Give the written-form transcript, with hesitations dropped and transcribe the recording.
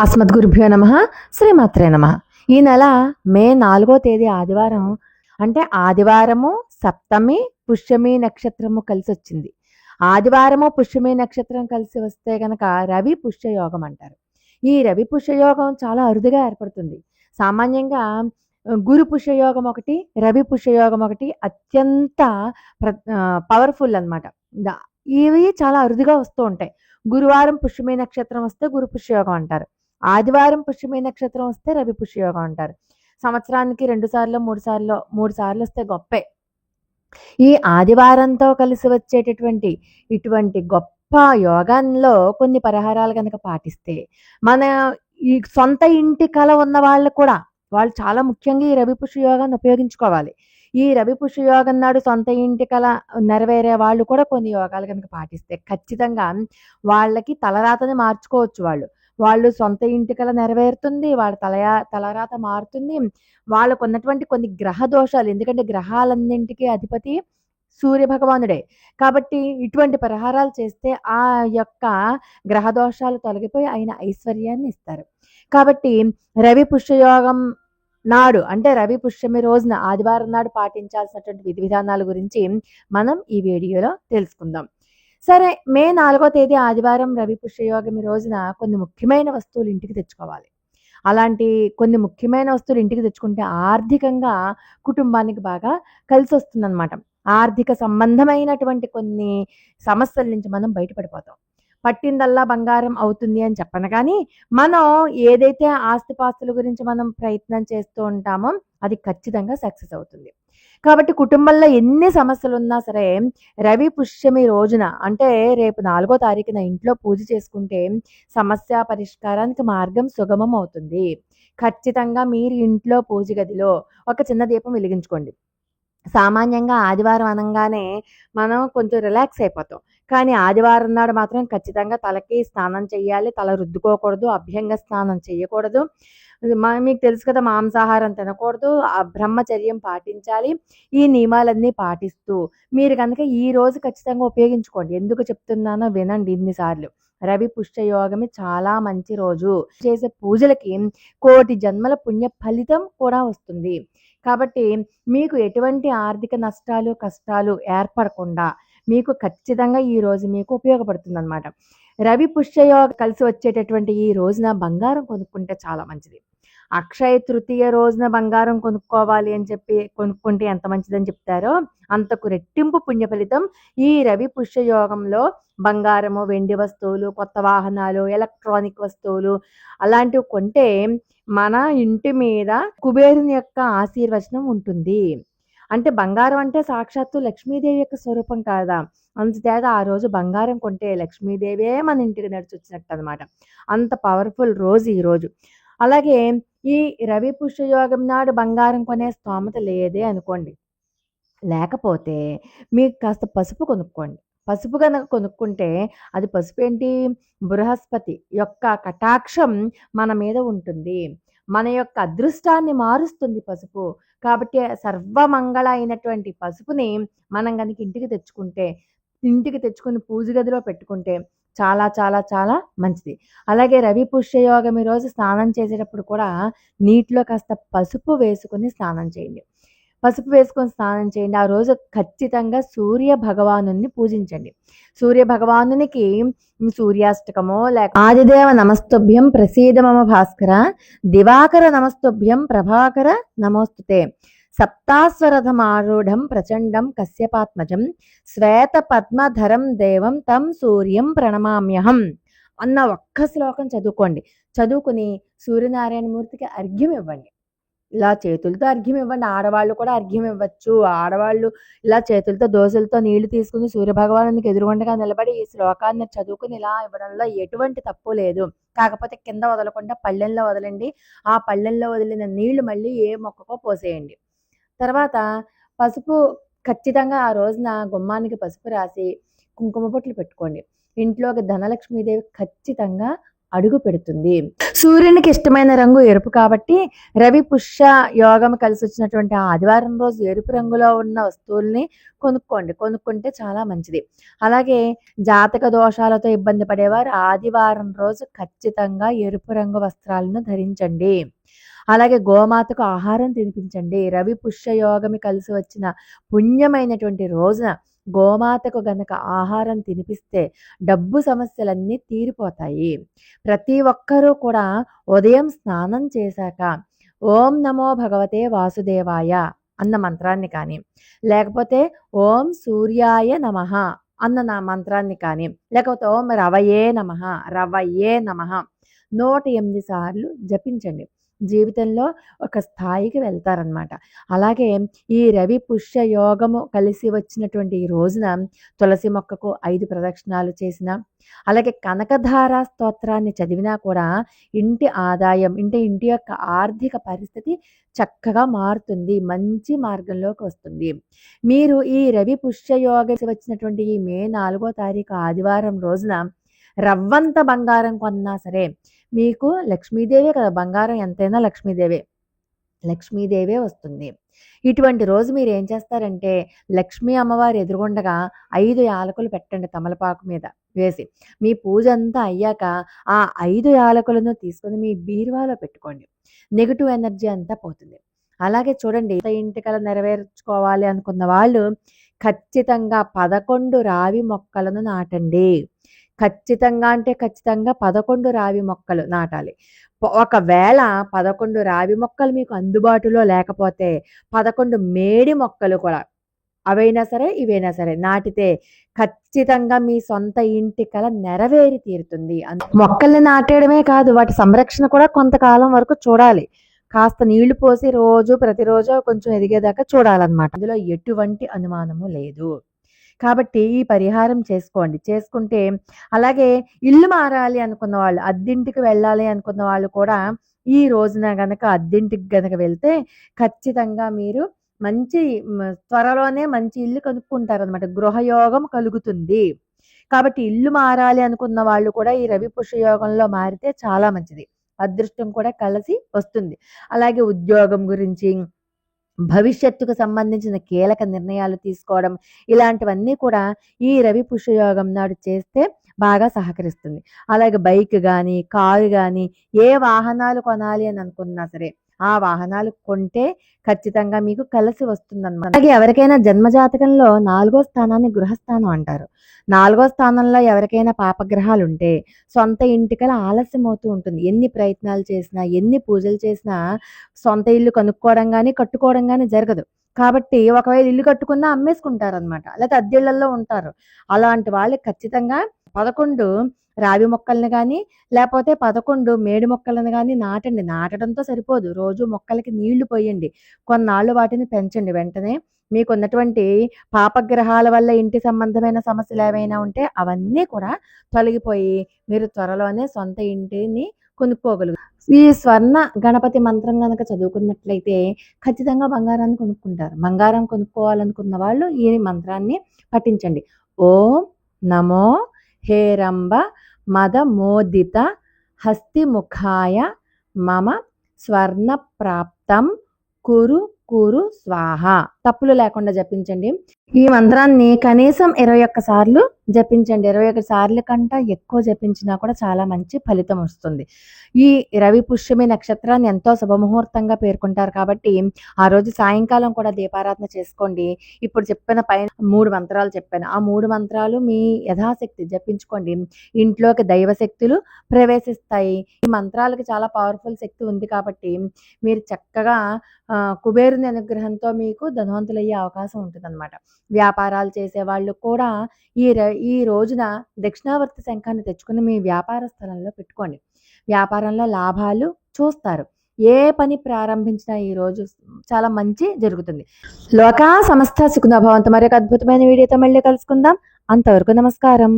అస్మద్గురుభ్యో నమః. శ్రీమాత్రే నమః. ఈ నెల మే 4వ తేదీ ఆదివారం, అంటే ఆదివారము, సప్తమి, పుష్యమి నక్షత్రము కలిసొచ్చింది. ఆదివారము, పుష్యమి నక్షత్రం కలిసి వస్తే గనక రవి పుష్యయోగం అంటారు. ఈ రవి పుష్యయోగం చాలా అరుదుగా ఏర్పడుతుంది. సామాన్యంగా గురు పుష్యయోగం ఒకటి, రవి పుష్యయోగం ఒకటి అత్యంత పవర్ఫుల్ అనమాట. ఇవి చాలా అరుదుగా వస్తూ ఉంటాయి. గురువారం పుష్యమి నక్షత్రం వస్తే గురు పుష్యయోగం అంటారు. ఆదివారం పుష్యమి నక్షత్రం వస్తే రవి పుష్యయోగం అంటారు. సంవత్సరానికి 2 సార్లు 3 సార్లు వస్తే గొప్పే. ఈ ఆదివారంతో కలిసి వచ్చేటటువంటి ఇటువంటి గొప్ప యోగాల్లో కొన్ని పరిహారాలు కనుక పాటిస్తే మన ఈ సొంత ఇంటి కల ఉన్న వాళ్ళు కూడా, వాళ్ళు చాలా ముఖ్యంగా ఈ రవి పుష్యయోగాన్ని ఉపయోగించుకోవాలి. ఈ రవి పుష్యయోగం నాడు సొంత ఇంటి కల నెరవేరే వాళ్ళు కూడా కొన్ని యోగాలు కనుక పాటిస్తే ఖచ్చితంగా వాళ్ళకి తలరాతని మార్చుకోవచ్చు. వాళ్ళు సొంత ఇంటి కల నెరవేరుతుంది, వాళ్ళ తలరాత మారుతుంది. వాళ్ళకు ఉన్నటువంటి కొన్ని గ్రహ దోషాలు, ఎందుకంటే గ్రహాలన్నింటికీ అధిపతి సూర్య భగవానుడే కాబట్టి ఇటువంటి పరిహారాలు చేస్తే ఆ యొక్క గ్రహ దోషాలు తొలగిపోయి ఆయన ఐశ్వర్యాన్ని ఇస్తారు. కాబట్టి రవి పుష్యయోగం నాడు, అంటే రవి పుష్యమి రోజున ఆదివారం నాడు పాటించాల్సినటువంటి విధి విధానాల గురించి మనం ఈ వీడియోలో తెలుసుకుందాం. సరే, మే 4వ తేదీ ఆదివారం రవి పుష్యయోగమి రోజున కొన్ని ముఖ్యమైన వస్తువులు ఇంటికి తెచ్చుకోవాలి. అలాంటి కొన్ని ముఖ్యమైన వస్తువులు ఇంటికి తెచ్చుకుంటే ఆర్థికంగా కుటుంబానికి బాగా కలిసి వస్తుందన్నమాట. ఆర్థిక సంబంధమైనటువంటి కొన్ని సమస్యల నుంచి మనం బయటపడిపోతాం. పట్టిందల్లా బంగారం అవుతుంది అని చెప్పను కానీ, మనం ఏదైతే ఆస్తిపాస్తుల గురించి మనం ప్రయత్నం చేస్తూ ఉంటామో అది ఖచ్చితంగా సక్సెస్ అవుతుంది. కాబట్టి కుటుంబంలో ఎన్ని సమస్యలున్నా సరే రవి పుష్యమి రోజున, అంటే రేపు 4వ తారీఖున ఇంట్లో పూజ చేసుకుంటే సమస్య పరిష్కారానికి మార్గం సుగమం అవుతుంది. ఖచ్చితంగా మీరు ఇంట్లో పూజ గదిలో ఒక చిన్న దీపం వెలిగించుకోండి. సామాన్యంగా ఆదివారం అనంగానే మనం కొంచెం రిలాక్స్ అయిపోతాం. కానీ ఆదివారం నాడు మాత్రం ఖచ్చితంగా తలకి స్నానం చేయాలి, తల రుద్దుకోకూడదు, అభ్యంగ స్నానం చేయకూడదు. మీకు తెలుసు కదా, మాంసాహారం తినకూడదు, బ్రహ్మచర్యం పాటించాలి. ఈ నియమాలన్నీ పాటిస్తూ మీరు కనుక ఈ రోజు ఖచ్చితంగా ఉపయోగించుకోండి. ఎందుకు చెప్తున్నానో వినండి ఇన్నిసార్లు. రవి పుష్యయోగమి చాలా మంచి రోజు. చేసే పూజలకి కోటి జన్మల పుణ్య ఫలితం కూడా వస్తుంది. కాబట్టి మీకు ఎటువంటి ఆర్థిక నష్టాలు, కష్టాలు ఏర్పడకుండా మీకు ఖచ్చితంగా ఈ రోజు మీకు ఉపయోగపడుతుందన్నమాట. రవి పుష్యయోగం కలిసి వచ్చేటటువంటి ఈ రోజున బంగారం కొనుక్కుంటే చాలా మంచిది. అక్షయ తృతీయ రోజున బంగారం కొనుక్కోవాలి అని చెప్పి కొనుక్కుంటే ఎంత మంచిదని చెప్తారో అంతకు రెట్టింపు పుణ్య ఫలితం ఈ రవి పుష్యయోగంలో బంగారము, వెండి వస్తువులు, కొత్త వాహనాలు, ఎలక్ట్రానిక్ వస్తువులు అలాంటివి కొంటే మన ఇంటి మీద కుబేరుని యొక్క ఆశీర్వచనం ఉంటుంది. అంటే బంగారం అంటే సాక్షాత్తు లక్ష్మీదేవి యొక్క స్వరూపం కాదా, అందుచేత ఆ రోజు బంగారం కొంటే లక్ష్మీదేవే మన ఇంటికి నడిచొచ్చినట్టు అనమాట. అంత పవర్ఫుల్ రోజు ఈ రోజు. అలాగే ఈ రవి పుష్యయోగం నాడు బంగారం కొనే స్తోమత లేదే అనుకోండి, లేకపోతే మీకు కాస్త పసుపు కొనుక్కోండి. పసుపు కనుక కొనుక్కుంటే అది పసుపు ఏంటి, బృహస్పతి యొక్క కటాక్షం మన మీద ఉంటుంది. మన యొక్క అదృష్టాన్ని మారుస్తుంది పసుపు. కాబట్టి సర్వమంగళ అయినటువంటి పసుపుని మనం కనుక ఇంటికి తెచ్చుకుని పూజ గదిలో పెట్టుకుంటే చాలా చాలా చాలా మంచిది. అలాగే రవి పుష్యయోగమి రోజు స్నానం చేసేటప్పుడు కూడా నీటిలో కాస్త పసుపు వేసుకుని స్నానం చేయండి. ఆ రోజు ఖచ్చితంగా సూర్య భగవానుని పూజించండి. సూర్య భగవానునికి సూర్యాష్టకమో లేక ఆదిదేవ నమస్తుభ్యం ప్రసీద మమ భాస్కర, దివాకర నమస్తుభ్యం ప్రభాకర నమోస్తుతే, సప్తాస్వరథమారూఢం ప్రచండం కశ్యపాత్మజం, శ్వేత పద్మధరం దేవం తం సూర్యం ప్రణమామ్యహం అన్న ఒక్క శ్లోకం చదువుకుని సూర్యనారాయణమూర్తికి అర్ఘ్యం ఇవ్వండి. ఇలా చేతులతో అర్ఘ్యం ఇవ్వండి. ఆడవాళ్ళు కూడా అర్ఘ్యం ఇవ్వచ్చు. ఆడవాళ్ళు ఇలా చేతులతో దోశలతో నీళ్లు తీసుకుని సూర్యభగవానునికి ఎదురుగుండగా నిలబడి ఈ శ్లోకాన్ని చదువుకుని ఇలా ఇవ్వడంలో ఎటువంటి తప్పు లేదు. కాకపోతే కింద వదలకుండా పళ్ళెంలో వదలండి. ఆ పళ్ళెంలో వదిలిన నీళ్లు మళ్ళీ ఏ మొక్కకో పోసేయండి. తర్వాత పసుపు ఖచ్చితంగా ఆ రోజున గుమ్మానికి పసుపు రాసి కుంకుమ బొట్లు పెట్టుకోండి. ఇంట్లోకి ధనలక్ష్మీదేవి ఖచ్చితంగా అడుగు పెడుతుంది. సూర్యునికి ఇష్టమైన రంగు ఎరుపు కాబట్టి రవి పుష్య యోగం కలిసి వచ్చినటువంటి ఆదివారం రోజు ఎరుపు రంగులో ఉన్న వస్తువుల్ని కొనుక్కుంటే చాలా మంచిది. అలాగే జాతక దోషాలతో ఇబ్బంది పడేవారు ఆదివారం రోజు ఖచ్చితంగా ఎరుపు రంగు వస్త్రాలను ధరించండి. అలాగే గోమాతకు ఆహారం తినిపించండి. రవి పుష్య యోగమి కలిసి వచ్చిన పుణ్యమైనటువంటి రోజున గోమాతకు గనక ఆహారం తినిపిస్తే డబ్బు సమస్యలన్నీ తీరిపోతాయి. ప్రతి ఒక్కరూ కూడా ఉదయం స్నానం చేశాక ఓం నమో భగవతే వాసుదేవాయ అన్న మంత్రాన్ని కానీ, లేకపోతే ఓం సూర్యాయ నమః అన్న మంత్రాన్ని కానీ, లేకపోతే ఓం రవయే నమః 108 సార్లు జపించండి. జీవితంలో ఒక స్థాయికి వెళ్తారనమాట. అలాగే ఈ రవి పుష్య యోగము కలిసి వచ్చినటువంటి ఈ రోజున తులసి మొక్కకు 5 ప్రదక్షిణాలు చేసిన, అలాగే కనకధార స్తోత్రాన్ని చదివినా కూడా ఇంటి ఆదాయం ఇంటి యొక్క ఆర్థిక పరిస్థితి చక్కగా మారుతుంది, మంచి మార్గంలోకి వస్తుంది. మీరు ఈ రవి పుష్య యోగం వచ్చినటువంటి ఈ మే 4వ తారీఖు ఆదివారం రోజున రవ్వంత బంగారం కొన్నా సరే మీకు లక్ష్మీదేవే కదా, బంగారం ఎంతైనా లక్ష్మీదేవే వస్తుంది. ఇటువంటి రోజు మీరు ఏం చేస్తారంటే లక్ష్మీ అమ్మవారి ఎదురుగుండగా 5 యాలకులు పెట్టండి తమలపాకు మీద వేసి. మీ పూజ అంతా అయ్యాక ఆ 5 యాలకులను తీసుకొని మీ బీరువాలో పెట్టుకోండి. నెగిటివ్ ఎనర్జీ అంతా పోతుంది. అలాగే చూడండి, ఇంటికల నెరవేర్చుకోవాలి అనుకున్న వాళ్ళు ఖచ్చితంగా 11 రావి మొక్కలను నాటండి. ఖచ్చితంగా 11 రావి మొక్కలు నాటాలి. ఒకవేళ 11 రావి మొక్కలు మీకు అందుబాటులో లేకపోతే 11 మేడి మొక్కలు కూడా అవైనా సరే ఇవైనా సరే నాటితే ఖచ్చితంగా మీ సొంత ఇంటి కల నెరవేరి తీరుతుంది. మొక్కల్ని నాటేయడమే కాదు, వాటి సంరక్షణ కూడా కొంతకాలం వరకు చూడాలి. కాస్త నీళ్లు పోసి ప్రతిరోజు కొంచెం ఎదిగేదాకా చూడాలన్నమాట. అందులో ఎటువంటి అనుమానము లేదు. కాబట్టి ఈ పరిహారం చేసుకుంటే అలాగే ఇల్లు మారాలి అనుకున్న వాళ్ళు, అద్దింటికి వెళ్ళాలి అనుకున్న వాళ్ళు కూడా ఈ రోజున గనక అద్దింటికి గనక వెళ్తే ఖచ్చితంగా మీరు త్వరలోనే మంచి ఇల్లు కొనుక్కుంటారనమాట. గృహయోగం కలుగుతుంది. కాబట్టి ఇల్లు మారాలి అనుకున్న వాళ్ళు కూడా ఈ రవి పుష్య యోగంలో మారితే చాలా మంచిది. అదృష్టం కూడా కలిసి వస్తుంది. అలాగే ఉద్యోగం గురించి, భవిష్యత్తుకు సంబంధించిన కీలక నిర్ణయాలు తీసుకోవడం, ఇలాంటివన్నీ కూడా ఈ రవి పుష్యయోగం నాడు చేస్తే బాగా సహకరిస్తుంది. అలాగే బైక్ కానీ, కారు కానీ, ఏ వాహనాలు కొనాలి అని అనుకున్నా సరే ఆ వాహనాలు కొంటే ఖచ్చితంగా మీకు కలిసి వస్తుందన్నమాట. అలాగే ఎవరికైనా జన్మజాతకంలో 4వ స్థానాన్ని గృహస్థానం అంటారు. 4వ స్థానంలో ఎవరికైనా పాపగ్రహాలు ఉంటే సొంత ఇంటికల ఆలస్యం అవుతూ ఉంటుంది. ఎన్ని ప్రయత్నాలు చేసినా, ఎన్ని పూజలు చేసినా సొంత ఇల్లు కనుక్కోవడం కానీ, కట్టుకోవడం కానీ జరగదు. కాబట్టి ఒకవేళ ఇల్లు కట్టుకున్నా అమ్మేసుకుంటారనమాట. లేకపోతే అద్దెళ్లలో ఉంటారు. అలాంటి వాళ్ళకి ఖచ్చితంగా 11 రావి మొక్కల్ని కానీ, లేకపోతే 11 మేడి మొక్కలను కానీ నాటండి. నాటడంతో సరిపోదు, రోజు మొక్కలకి నీళ్లు పోయండి. కొన్నాళ్ళు వాటిని పెంచండి. వెంటనే మీకున్నటువంటి పాపగ్రహాల వల్ల ఇంటి సంబంధమైన సమస్యలు ఏవైనా ఉంటే అవన్నీ కూడా తొలగిపోయి మీరు త్వరలోనే సొంత ఇంటిని కొనుక్కోగలుగుతారు. ఈ స్వర్ణ గణపతి మంత్రం కనుక చదువుకున్నట్లయితే ఖచ్చితంగా బంగారాన్ని కొనుక్కుంటారు. బంగారం కొనుక్కోవాలనుకున్న వాళ్ళు ఈ మంత్రాన్ని పఠించండి. ఓం నమో హేరంబ మద మోదిత హస్తిముఖాయ మమ స్వర్ణ ప్రాప్తం కురు స్వాహ. తప్పులు లేకుండా జపించండి. ఈ మంత్రాన్ని కనీసం 21 సార్లు జపించండి. 21 సార్ల కంటే ఎక్కువ జపించినా కూడా చాలా మంచి ఫలితం వస్తుంది. ఈ రవి పుష్యమి నక్షత్రాన్ని ఎంతో శుభముహూర్తంగా పేర్కొంటారు కాబట్టి ఆ రోజు సాయంకాలం కూడా దీపారాధన చేసుకోండి. ఇప్పుడు చెప్పిన పైన 3 మంత్రాలు చెప్పాను. ఆ 3 మంత్రాలు మీ యథాశక్తి జపించుకోండి. ఇంట్లోకి దైవశక్తులు ప్రవేశిస్తాయి. ఈ మంత్రాలకి చాలా పవర్ఫుల్ శక్తి ఉంది కాబట్టి మీరు చక్కగా కుబేరుని అనుగ్రహంతో మీకు ధనవంతులయ్యే అవకాశం ఉంటుందన్నమాట. వ్యాపారాలు చేసేవాళ్ళు కూడా ఈ రోజున దక్షిణావర్తి శంఖాన్ని తెచ్చుకుని మీ వ్యాపార స్థలంలో పెట్టుకోండి. వ్యాపారంలో లాభాలు చూస్తారు. ఏ పని ప్రారంభించినా ఈ రోజు చాలా మంచి జరుగుతుంది. లోకా సమస్త సుఖినో భవంతు. మరొక అద్భుతమైన వీడియోతో మళ్ళీ కలుసుకుందాం. అంతవరకు నమస్కారం.